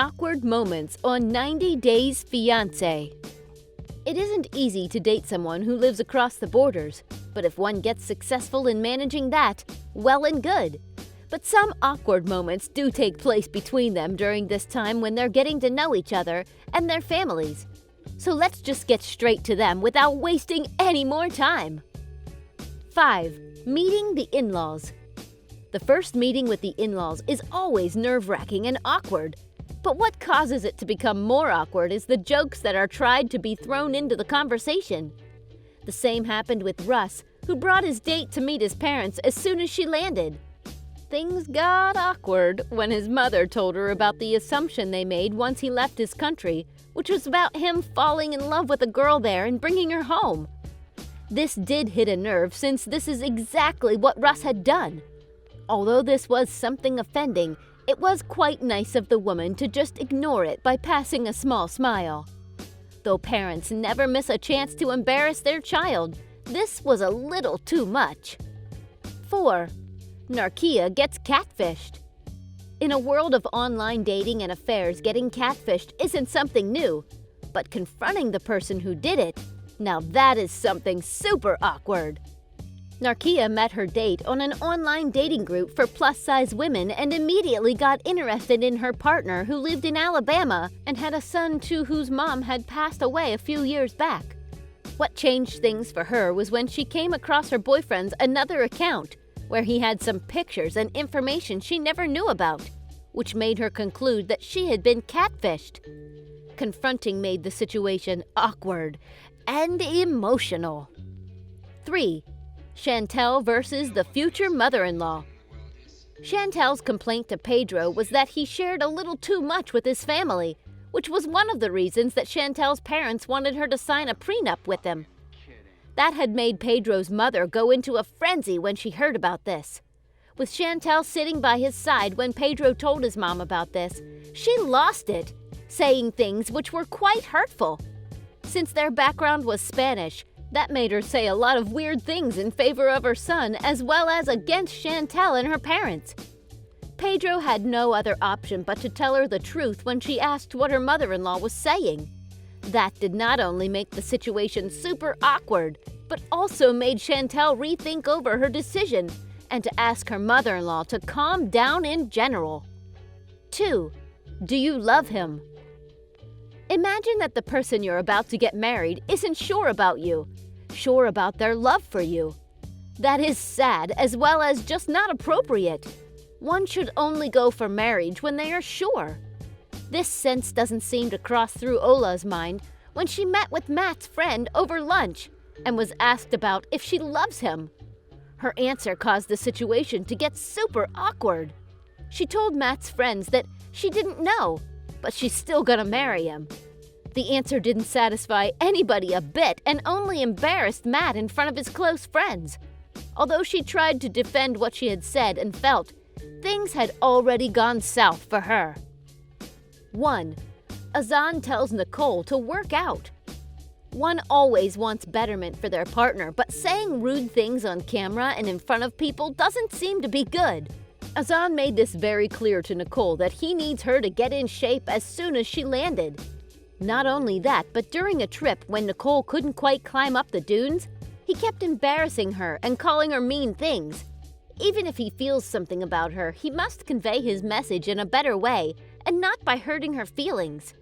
Awkward moments on 90 Days Fiance. It isn't easy to date someone who lives across the borders, but if one gets successful in managing that, well and good. But some awkward moments do take place between them during this time when they're getting to know each other and their families. So let's just get straight to them without wasting any more time. 5. Meeting the in-laws. The first meeting with the in-laws is always nerve-wracking and awkward. But what causes it to become more awkward is the jokes that are tried to be thrown into the conversation. The same happened with Russ, who brought his date to meet his parents as soon as she landed. Things got awkward when his mother told her about the assumption they made once he left his country, which was about him falling in love with a girl there and bringing her home. This did hit a nerve since this is exactly what Russ had done. Although this was something offending, it was quite nice of the woman to just ignore it by passing a small smile. Though parents never miss a chance to embarrass their child, this was a little too much. 4. Narkia gets catfished. In a world of online dating and affairs, getting catfished isn't something new, but confronting the person who did it, now that is something super awkward. Narkia met her date on an online dating group for plus-size women and immediately got interested in her partner who lived in Alabama and had a son too whose mom had passed away a few years back. What changed things for her was when she came across her boyfriend's another account, where he had some pictures and information she never knew about, which made her conclude that she had been catfished. Confronting made the situation awkward and emotional. 3. Chantel versus the future mother-in-law. Chantel's complaint to Pedro was that he shared a little too much with his family, which was one of the reasons that Chantel's parents wanted her to sign a prenup with him. That had made Pedro's mother go into a frenzy when she heard about this. With Chantel sitting by his side when Pedro told his mom about this, she lost it, saying things which were quite hurtful. Since their background was Spanish, that made her say a lot of weird things in favor of her son as well as against Chantel and her parents. Pedro had no other option but to tell her the truth when she asked what her mother-in-law was saying. That did not only make the situation super awkward, but also made Chantel rethink over her decision and to ask her mother-in-law to calm down in general. 2. Do you love him? Imagine that the person you're about to get married isn't sure about you, sure about their love for you. That is sad as well as just not appropriate. One should only go for marriage when they are sure. This sense doesn't seem to cross through Ola's mind when she met with Matt's friend over lunch and was asked about if she loves him. Her answer caused the situation to get super awkward. She told Matt's friends that she didn't know, but she's still gonna marry him. The answer didn't satisfy anybody a bit and only embarrassed Matt in front of his close friends. Although she tried to defend what she had said and felt, things had already gone south for her. 1. Azan tells Nicole to work out. One always wants betterment for their partner, but saying rude things on camera and in front of people doesn't seem to be good. Azan made this very clear to Nicole that he needs her to get in shape as soon as she landed. Not only that, but during a trip when Nicole couldn't quite climb up the dunes, he kept embarrassing her and calling her mean things. Even if he feels something about her, he must convey his message in a better way and not by hurting her feelings.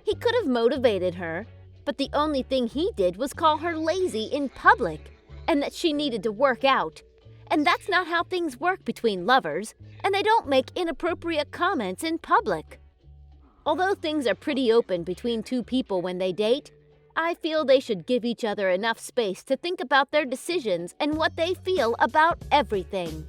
He could have motivated her, but the only thing he did was call her lazy in public and that she needed to work out. And that's not how things work between lovers, and they don't make inappropriate comments in public. Although things are pretty open between two people when they date, I feel they should give each other enough space to think about their decisions and what they feel about everything.